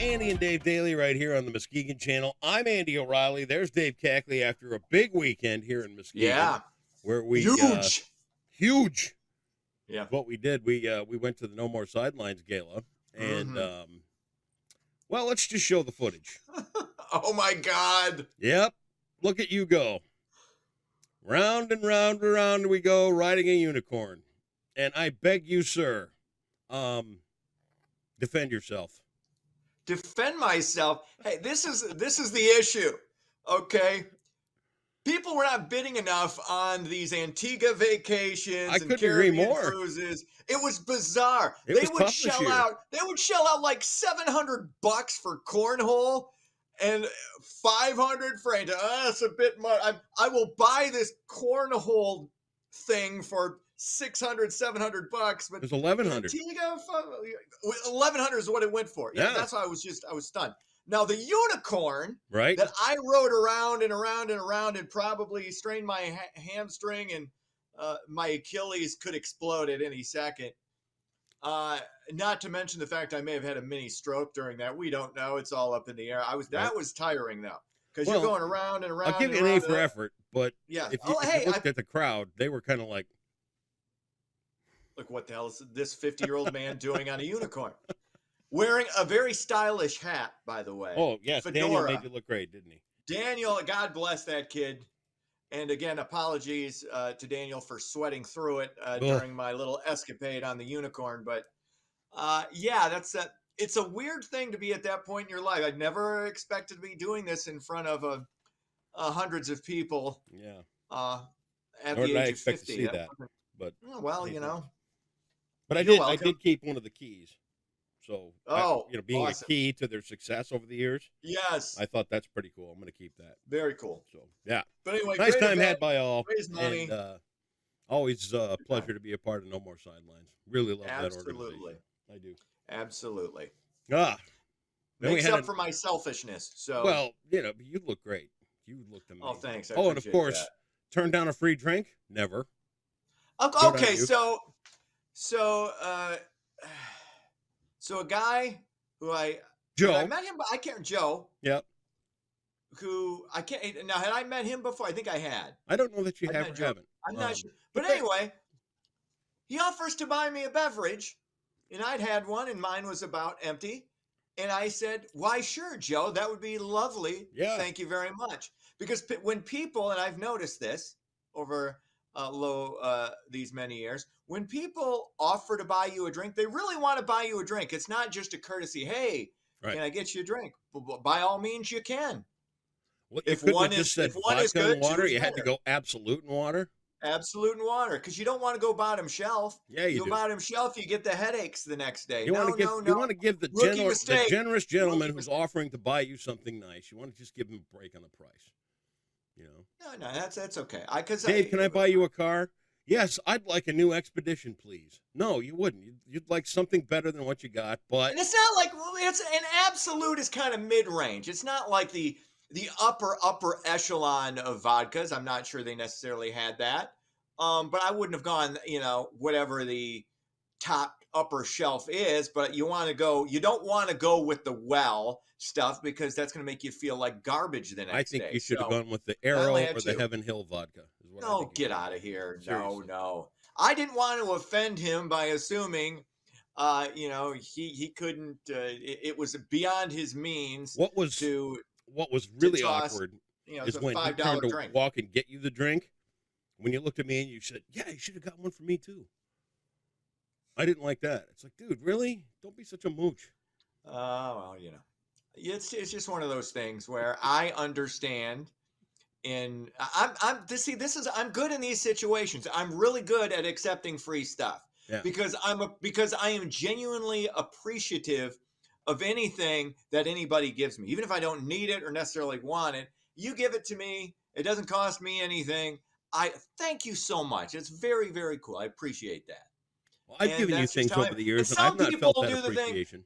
Andy and Dave Daly right here on the Muskegon Channel. I'm Andy O'Reilly. There's Dave Cackley after a big weekend here in Muskegon, Yeah. where we Huge. huge. Yeah. What we did, we went to the No More Sidelines gala, and well, let's just show the footage. Oh my God. Yep, look at you go. Round and round and round we go, riding a unicorn, and I beg you, sir, defend yourself. Defend myself. Hey, this is the issue. Okay. People were not bidding enough on these Antigua vacations I and couldn't agree Caribbean more. cruises. It was bizarre. It was tough this year. They would shell out like $700 for cornhole and 500 for that's a bit much. I will buy this cornhole thing for 600, $700, but It was 1,100. Antigua, 1,100 is what it went for. Yeah, that's why I was stunned. Now the unicorn, right, that I rode around and around and around and probably strained my hamstring and my Achilles could explode at any second. Not to mention the fact I may have had a mini stroke during that. We don't know. It's all up in the air. That was tiring though, because you're going around and around. I'll give you an A for effort, but yeah. If you looked at the crowd, they were kind of like, "Look, what the hell is this 50-year-old man doing on a unicorn?" Wearing a very stylish hat, by the way. Oh, yes. Fedora. Daniel made you look great, didn't he? Daniel, God bless that kid. And again, apologies to Daniel for sweating through it during my little escapade on the unicorn. But yeah, it's a weird thing to be at that point in your life. I'd never expected to be doing this in front of hundreds of people. Yeah. At the age of 50. To see that. But well, you know. But I did keep one of the keys. So, being awesome. a key to their success over the years. Yes. I thought that's pretty cool. I'm going to keep that. Very cool. So, yeah. But anyway, nice time had by all. Raise money. And always a pleasure to be a part of No More Sidelines. Really love that organization. I do. Absolutely. Makes up for my selfishness. So. Well, you look great. You looked amazing. Oh, thanks. And of course, turn down a free drink? Never. Okay, so a guy who I met him, I can't. Joe. Yep. Who I can't. Now, had I met him before? I think I had. I don't know that you have or haven't. I'm not sure. But anyway, he offers to buy me a beverage, and I'd had one, and mine was about empty. And I said, "Why, sure, Joe. That would be lovely. Yeah. Thank you very much." Because when people, and I've noticed this over these many years, when people offer to buy you a drink, they really want to buy you a drink. It's not just a courtesy. Hey, can I get you a drink? By all means, you can. Well, if one is good, water, you had to go absolute in water. Absolute in water, because you don't want to go bottom shelf. Yeah, you do. Bottom shelf, you get the headaches the next day. You want to give the generous gentleman who's offering to buy you something nice. You want to just give him a break on the price. No, that's okay. Dave, can I buy you a car? Yes, I'd like a new Expedition, please. No, you wouldn't. You'd like something better than what you got, but and it's not like it's an absolute is kind of mid-range. It's not like the upper echelon of vodkas. I'm not sure they necessarily had that. But I wouldn't have gone, whatever the top upper shelf is, but you don't want to go with the well stuff, because that's going to make you feel like garbage the next day. I think you should have gone with the Arrow or the Heaven Hill vodka. No, get out of here. Seriously. No. I didn't want to offend him by assuming, he couldn't, it was beyond his means. What was really awkward is when he turned to walk and get you the drink. When you looked at me and you said, "Yeah, you should have got one for me too." I didn't like that. It's like, dude, really? Don't be such a mooch. Well, it's just one of those things where I understand, and I'm good in these situations. I'm really good at accepting free stuff because I am genuinely appreciative of anything that anybody gives me, even if I don't need it or necessarily want it. You give it to me, it doesn't cost me anything. I thank you so much. It's very, very cool. I appreciate that. Well, I've given you things over the years, and I've not felt that appreciation.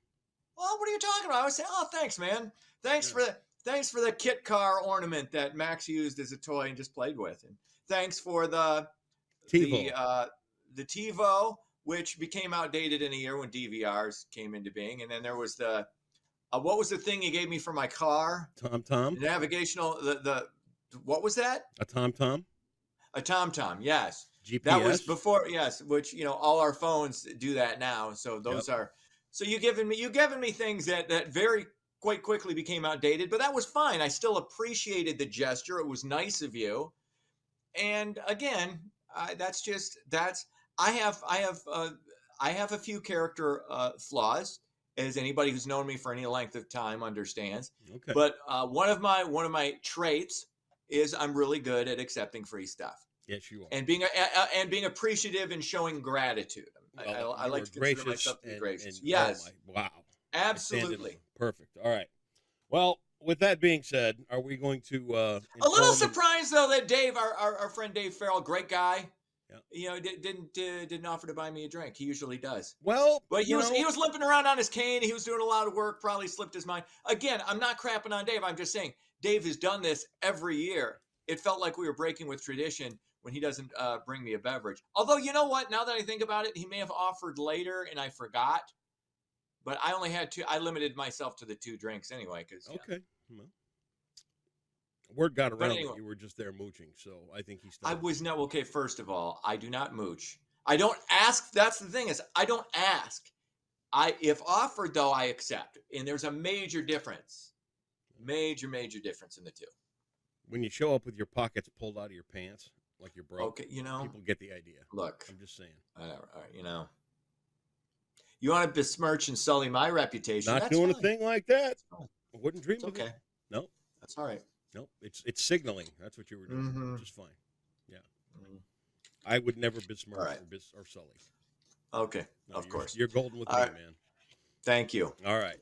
Well, what are you talking about? I would say, "Oh, thanks, man. Thanks for the kit car ornament that Max used as a toy and just played with, and thanks for the TiVo, which became outdated in a year when DVRs came into being, and then there was the What was the thing you gave me for my car? TomTom. The navigational. What was that? A TomTom. A TomTom. Yes. GPS. That was before. Yes, which all our phones do that now. So those are. So you given me things that very quite quickly became outdated, but that was fine. I still appreciated the gesture. It was nice of you. And again, I have a few character flaws, as anybody who's known me for any length of time understands. Okay. But one of my traits is I'm really good at accepting free stuff. Yes, you are. And being appreciative and showing gratitude. Well, I like to consider myself to be gracious. Yes. Wow. Absolutely. Perfect. All right. Well, with that being said, are we going to a little surprised though that Dave, our friend Dave Farrell, great guy, didn't offer to buy me a drink. He usually does. Well, but he was limping around on his cane. He was doing a lot of work. Probably slipped his mind. Again, I'm not crapping on Dave. I'm just saying Dave has done this every year. It felt like we were breaking with tradition when he doesn't bring me a beverage. Although, you know what? Now that I think about it, he may have offered later and I forgot. But I only had two. I limited myself to the 2 drinks anyway. Okay. Well, word got around that you were just there mooching, so I think he stopped. I was not. Okay, first of all, I do not mooch. I don't ask. That's the thing is, I don't ask. If offered, though, I accept. And there's a major difference. Major difference in the two. When you show up with your pockets pulled out of your pants, like you're broke, okay, people get the idea. Look. I'm just saying. You want to besmirch and sully my reputation. Not doing a thing like that. I wouldn't dream of it. No. That's all right. No, it's signaling. That's what you were doing. Mm-hmm. Just fine. Yeah. Mm-hmm. I would never besmirch or sully. Okay. No, of course. You're golden with me, man. Thank you. All right.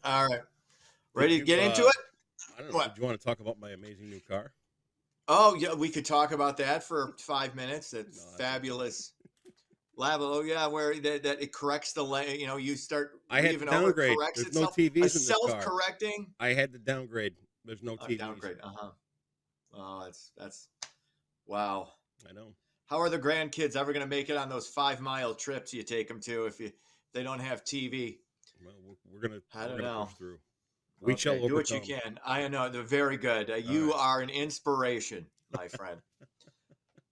Ready to get into it? I don't know. Do you want to talk about my amazing new car? Oh, yeah. We could talk about that for 5 minutes. That's fabulous. Lavo, where that it corrects the lane. You start. I had to downgrade. There's no TVs in this car. Self-correcting. I had to downgrade. There's no TVs. Downgrade. Oh, that's wow. I know. How are the grandkids ever going to make it on those 5-mile trips you take them to if they don't have TV? Well, we're gonna. I don't know. Push through. We shall overcome. Do what you can. I know they're very good. You are an inspiration, my friend.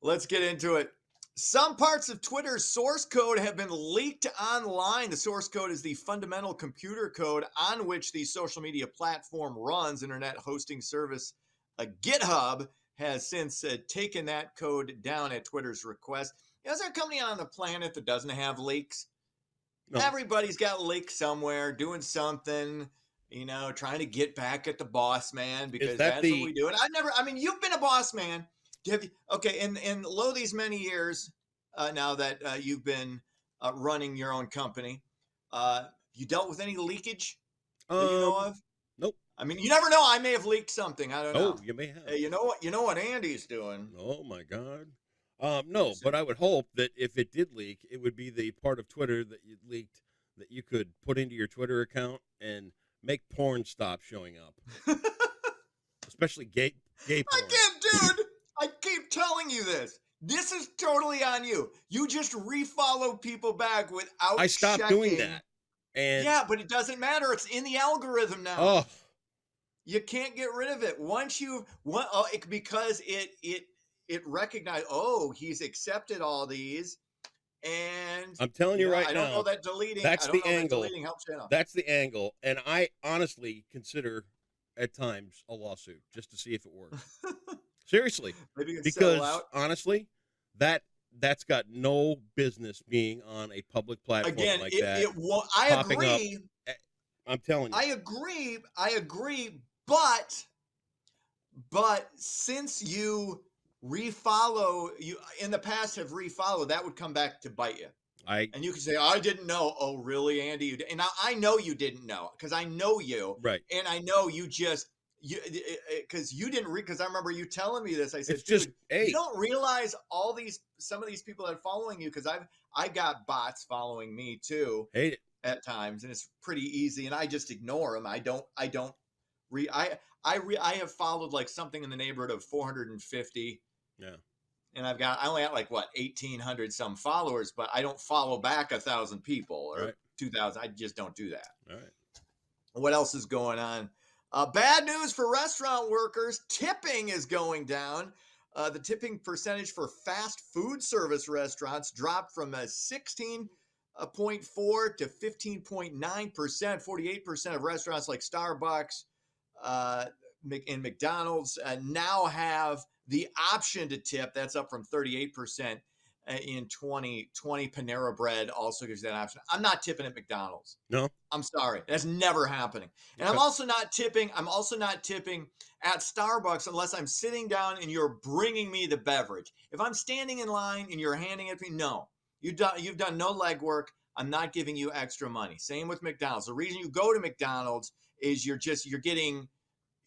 Let's get into it. Some parts of Twitter's source code have been leaked online. The source code is the fundamental computer code on which the social media platform runs. Internet hosting service GitHub has since taken that code down at Twitter's request. Is there a company on the planet that doesn't have leaks? No. Everybody's got leaks somewhere, doing something, trying to get back at the boss man because that's what we do. And you've been a boss man. In these many years now that you've been running your own company, you dealt with any leakage that you know of? Nope. You never know. I may have leaked something. I don't know. Oh, you may have. Hey, you know what Andy's doing? Oh my God. No, but I would hope that if it did leak, it would be the part of Twitter that you leaked that you could put into your Twitter account and make porn stop showing up. Especially gay porn. Dude. I keep telling you this. This is totally on you. You just refollow people back without I stopped checking. Doing that. And yeah, but it doesn't matter. It's in the algorithm now. Oh. You can't get rid of it. Because it recognized, he's accepted all these. And I'm telling you right now. I don't know that deleting. That's the angle. Deleting helps you. That's the angle. And I honestly consider at times a lawsuit just to see if it works. Seriously, because honestly, that's got no business being on a public platform like that. I agree. I'm telling you. I agree. But since you refollow, you in the past have refollowed, that would come back to bite you. And you could say, I didn't know. Oh, really, Andy? And I know you didn't know because I know you. Right. And I know you just. Because you didn't read, because I remember you telling me this. I said, you don't realize some of these people that are following you, because I got bots following me too. Hate it at times, and it's pretty easy, and I just ignore them. I have followed like something in the neighborhood of 450. Yeah. And I only got 1,800 some followers, but I don't follow back 1,000 people or 2,000. I just don't do that. All right. What else is going on? Bad news for restaurant workers. Tipping is going down. The tipping percentage for fast food service restaurants dropped from a 16.4 to 15.9%. 48% of restaurants like Starbucks and McDonald's now have the option to tip. That's up from 38% in 2020. Panera Bread also gives that option. I'm not tipping at McDonald's. No, I'm sorry. That's never happening. And I'm also not tipping at Starbucks unless I'm sitting down and you're bringing me the beverage. If I'm standing in line and you're handing it to me, no. You've done no legwork. I'm not giving you extra money. Same with McDonald's. The reason you go to McDonald's is you're getting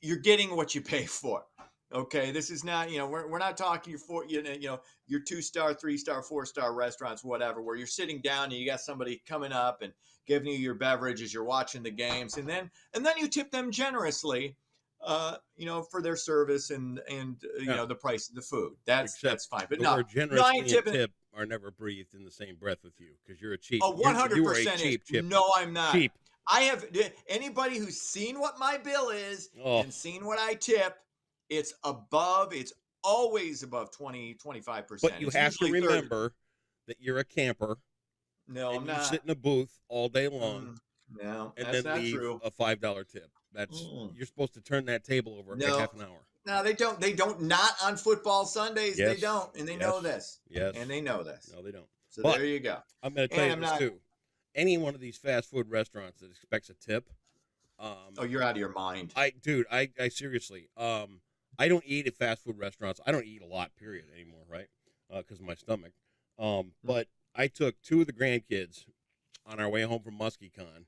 what you pay for. Okay, this is not, we're not talking your 2-star, 3-star, 4-star restaurants, whatever, where you're sitting down and you got somebody coming up and giving you your beverage as you're watching the games, and then you tip them generously, for their service and the price of the food. That's fine. But no, I ain't tipping. Tip are never breathed in the same breath with you because you're a cheap. Oh, 100%. You are a cheap chip. No, I'm not. Cheap. I have anybody who's seen what my bill is and seen what I tip. It's always above 20-25%. But you have to remember that you're a camper. No, I'm not. You sit in a booth all day long. No, and that's then not leave true. a $5 tip. That's you're supposed to turn that table over in half an hour. No, they don't. They don't. Not on football Sundays. Yes. They don't, and they know this. Yes, and they know this. No, they don't. So there you go. I'm going to tell you this too. Any one of these fast food restaurants that expects a tip. You're out of your mind. I seriously. I don't eat at fast food restaurants. I don't eat a lot, period, anymore, right? Because of my stomach. But I took 2 of the grandkids on our way home from MuskyCon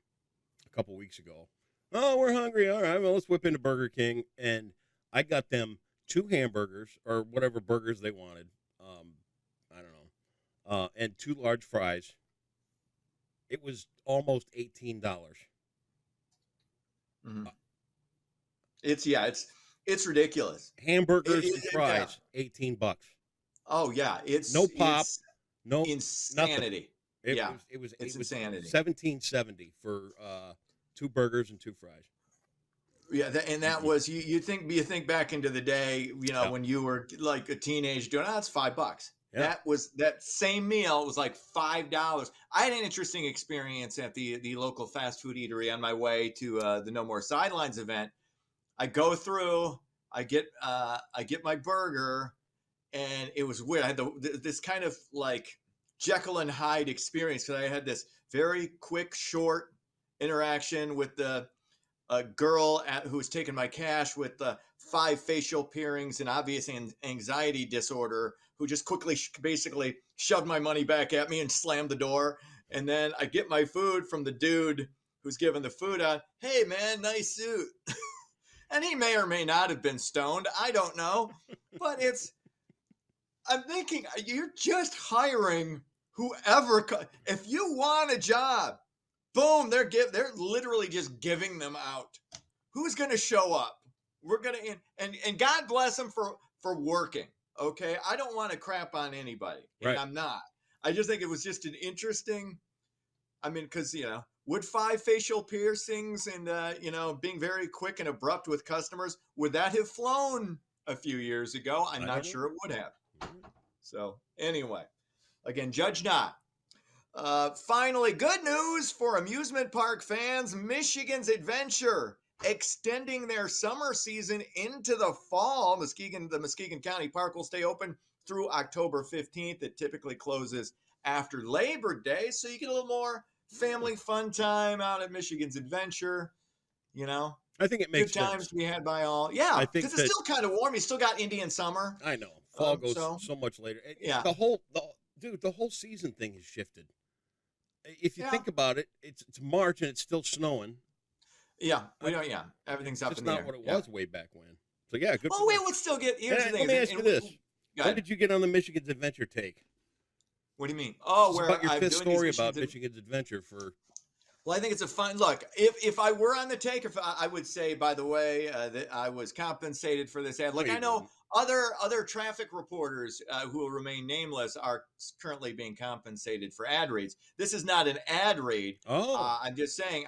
a couple weeks ago. Oh, we're hungry. All right, well, let's whip into Burger King. And I got them 2 hamburgers or whatever burgers they wanted. I don't know. And 2 large fries. It was almost $18. Mm-hmm. It's ridiculous. Hamburgers and fries, $18. Oh yeah, it's no pop, no insanity. Nothing. It was insanity. $17.70 for 2 burgers and 2 fries. Yeah, and that was you think back into the day, when you were like a teenager doing that's $5. Yeah. That same meal was like $5. I had an interesting experience at the local fast food eatery on my way to the No More Sidelines event. I go through, I get my burger, and it was weird. I had this kind of like Jekyll and Hyde experience because I had this very quick, short interaction with the girl who was taking my cash with 5 facial peelings and obvious anxiety disorder, who just quickly basically shoved my money back at me and slammed the door. And then I get my food from the dude who's giving the food out. Hey, man, nice suit. And he may or may not have been stoned. I don't know. But I'm thinking, you're just hiring whoever. If you want a job, boom, they're literally just giving them out. Who's going to show up? We're going to, and God bless them for working. Okay. I don't want to crap on anybody. And right. I'm not. I just think it was just an interesting, because, would 5 facial piercings and, being very quick and abrupt with customers, would that have flown a few years ago? I'm not sure it would have. So anyway, again, judge not. Finally, good news for amusement park fans. Michigan's Adventure extending their summer season into the fall. The Muskegon County Park will stay open through October 15th. It typically closes after Labor Day, so you get a little more family fun time out at Michigan's Adventure. I think it makes good times sense. to be had by all. Yeah, because it's still kind of warm. You still got Indian summer. I know. Fall goes so much later. Yeah. The whole season thing has shifted. If you think about it, it's March and it's still snowing. Yeah, everything's up in the air. It's not what it was way back when. So yeah, good. Well, we would still get. Here's the thing. Let me ask you this: when did you get on the Michigan's Adventure take? What do you mean? Oh, where about your fifth story about Michigan's Adventure for? Well, I think it's a fun look. If I were on the take, I would say, by the way, that I was compensated for this ad. Look, I know other traffic reporters who will remain nameless are currently being compensated for ad reads. This is not an ad read. Oh, I'm just saying.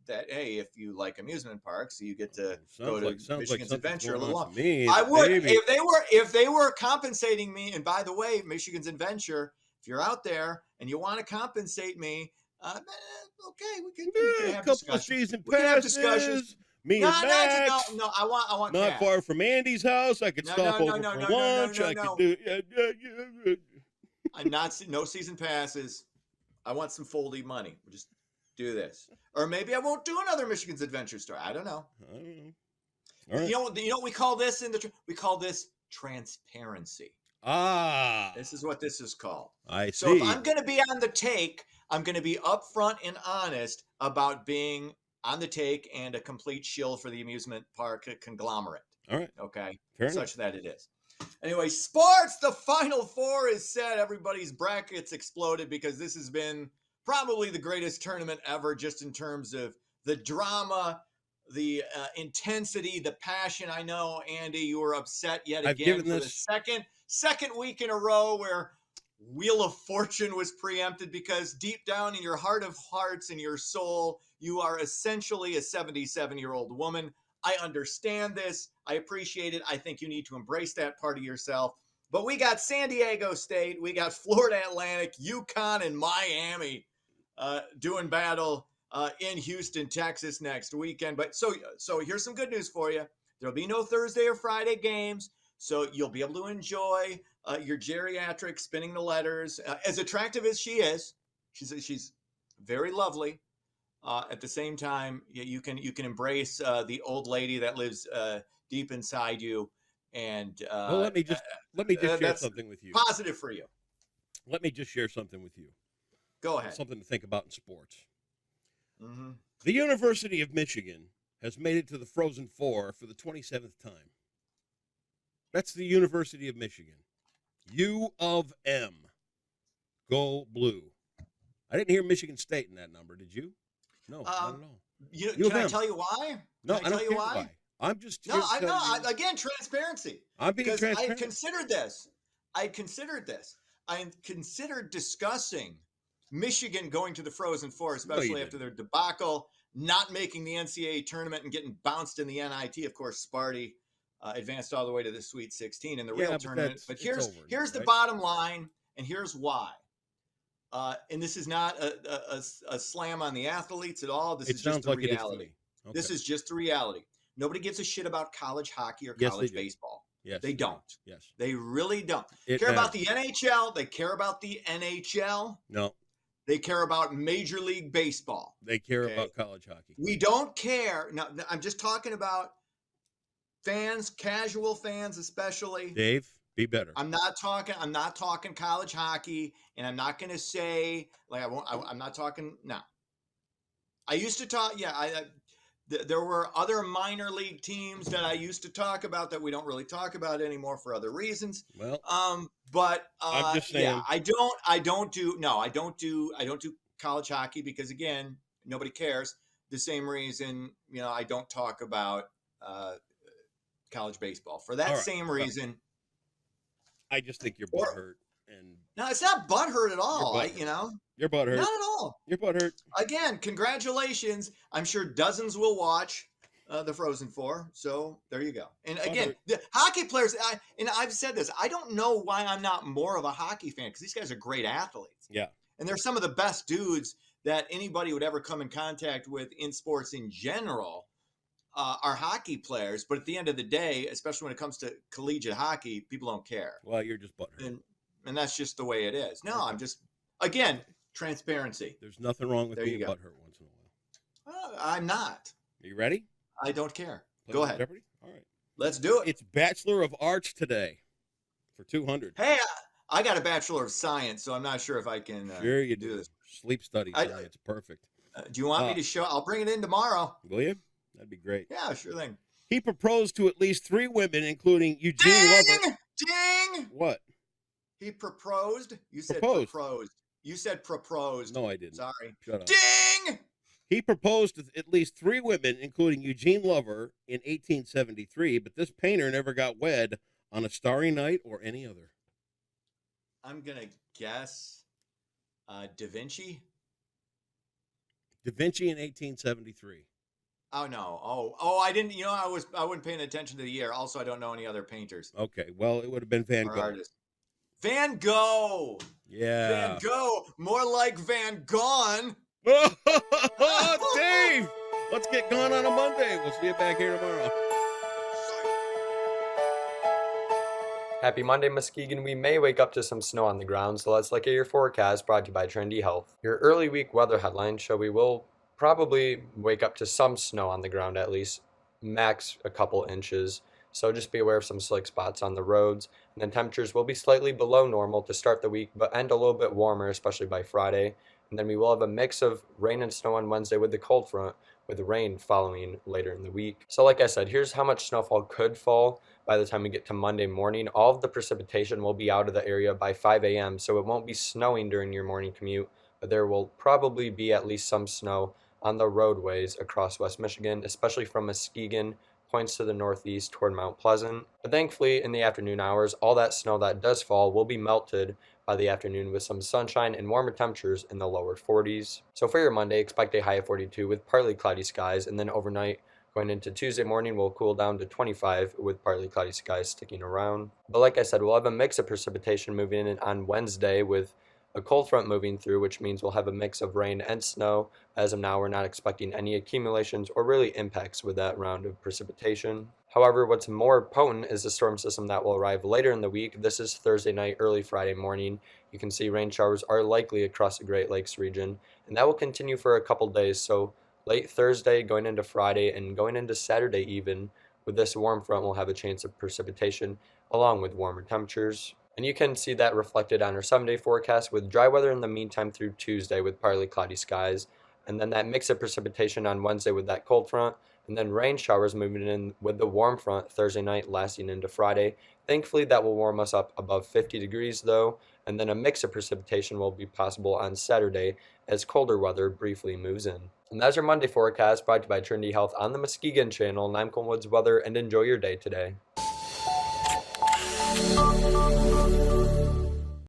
that, hey, if you like amusement parks, you get to go to Michigan's like Adventure a little long. Me, I would if they were compensating me. And by the way, Michigan's Adventure, if you're out there and you want to compensate me, okay, we can have couple discussions. Of season passes. We can have discussions. Me and Max. No, I want not cash. far from Andy's house. I could stop over for lunch. I could do. Yeah. I'm not no season passes. I want some foldy money. We'll just do this, or maybe I won't do another Michigan's Adventure story. I don't know. All right. You know what we call this we call this transparency. This is what this is called. I see. So if I'm going to be on the take, I'm going to be upfront and honest about being on the take and a complete shill for the amusement park conglomerate. All right. Okay. Fair Such enough. that it is. Anyway, sports, the Final Four is set. Everybody's brackets exploded because this has been probably the greatest tournament ever, just in terms of the drama, the intensity, the passion. I know, Andy, you were upset yet again for the second week in a row where Wheel of Fortune was preempted, because deep down in your heart of hearts and your soul, you are essentially a 77-year-old woman. I understand this. I appreciate it. I think you need to embrace that part of yourself. But we got San Diego State, we got Florida Atlantic, UConn, and Miami doing battle in Houston, Texas next weekend. But so here's some good news for you. There'll be no Thursday or Friday games, so you'll be able to enjoy your geriatric spinning the letters. As attractive as she is, she's very lovely. At the same time, you can embrace the old lady that lives deep inside you. And well, let me just share something with you. Positive for you. Let me just share something with you. Go ahead. Something to think about in sports. Mm-hmm. The University of Michigan has made it to the Frozen Four for the 27th time. That's the University of Michigan. U of M. Go Blue. I didn't hear Michigan State in that number. Did you? No, not at all. Can I tell you why? No, I don't care why. I'm just again, transparency. I'm being transparent. I considered this. I considered discussing Michigan going to the Frozen Four, especially after their debacle, not making the NCAA tournament and getting bounced in the NIT. Of course, Sparty advanced all the way to the Sweet 16 in the real tournament. But here's the bottom line, and here's why. And this is not a slam on the athletes at all. This is just the reality. Okay. This is just the reality. Nobody gives a shit about college hockey or college baseball. Yes, they don't. Yes, they really don't. Care about the NHL. They care about the NHL. No. They care about Major League Baseball. They care about college hockey. We don't care. No, I'm just talking about fans, casual fans especially. Dave, be better. I'm not talking college hockey, and I'm not going to say I'm not talking. No. I used to talk. Yeah, there were other minor league teams that I used to talk about that we don't really talk about anymore for other reasons. Well, but I'm just saying. Yeah, I don't do college hockey because, again, nobody cares. The same reason, I don't talk about college baseball for that same reason. I just think you're butthurt. No, it's not butthurt at all. You're butthurt. Not at all. You're butthurt. Again, congratulations. I'm sure dozens will watch the Frozen Four. So there you go. And again, the hockey players, I've said this, I don't know why I'm not more of a hockey fan, because these guys are great athletes. Yeah. And they're some of the best dudes that anybody would ever come in contact with in sports in general. Are hockey players, but at the end of the day, especially when it comes to collegiate hockey, people don't care. Well, you're just butthurt. And that's just the way it is. No, I'm just, again, transparency. There's nothing wrong with being butthurt once in a while. I'm not. Are you ready? I don't care. Go ahead. Jeopardy? All right. Let's do it. It's Bachelor of Arts today for 200. Hey, I got a Bachelor of Science, so I'm not sure if I can sure you do this. Sleep study science. Perfect. Do you want me to show? I'll bring it in tomorrow. Will you? That'd be great. Yeah, sure thing. He proposed to at least 3 women, including Eugene Lover. Ding! What? He proposed? You said proposed. You said proposed. No, I didn't. Sorry. Shut up. Ding! He proposed to at least 3 women, including Eugene Lover, in 1873, but this painter never got wed on a starry night or any other. I'm going to guess Da Vinci. Da Vinci in 1873. Oh no! Oh! I didn't. I wasn't paying attention to the year. Also, I don't know any other painters. Okay, well, it would have been Van Gogh. Artists. Van Gogh. Yeah. Van Gogh. More like Van Gone. Dave, let's get gone on a Monday. We'll see you back here tomorrow. Happy Monday, Muskegon. We may wake up to some snow on the ground, so let's look at your forecast brought to you by Trendy Health. Your early week weather headlines show we will probably wake up to some snow on the ground, at least max a couple inches. So just be aware of some slick spots on the roads. And then temperatures will be slightly below normal to start the week, but end a little bit warmer, especially by Friday. And then we will have a mix of rain and snow on Wednesday with the cold front, with the rain following later in the week. So like I said, here's how much snowfall could fall by the time we get to Monday morning. All of the precipitation will be out of the area by 5 a.m., so it won't be snowing during your morning commute, but there will probably be at least some snow on the roadways across West Michigan, especially from Muskegon, points to the northeast toward Mount Pleasant. But thankfully, in the afternoon hours, all that snow that does fall will be melted by the afternoon with some sunshine and warmer temperatures in the lower 40s. So for your Monday, expect a high of 42 with partly cloudy skies, and then overnight, going into Tuesday morning, we'll cool down to 25 with partly cloudy skies sticking around. But like I said, we'll have a mix of precipitation moving in on Wednesday with a cold front moving through, which means we'll have a mix of rain and snow. As of now, we're not expecting any accumulations or really impacts with that round of precipitation. However, what's more potent is the storm system that will arrive later in the week. This is Thursday night, early Friday morning. You can see rain showers are likely across the Great Lakes region, and that will continue for a couple days. So late Thursday, going into Friday, and going into Saturday even, with this warm front, we'll have a chance of precipitation along with warmer temperatures. And you can see that reflected on our 7-day forecast with dry weather in the meantime through Tuesday with partly cloudy skies. And then that mix of precipitation on Wednesday with that cold front. And then rain showers moving in with the warm front Thursday night lasting into Friday. Thankfully, that will warm us up above 50 degrees though. And then a mix of precipitation will be possible on Saturday as colder weather briefly moves in. And that's your Monday forecast brought to you by Trinity Health on the Muskegon channel. And I'm Colin Woods Weather, and enjoy your day today.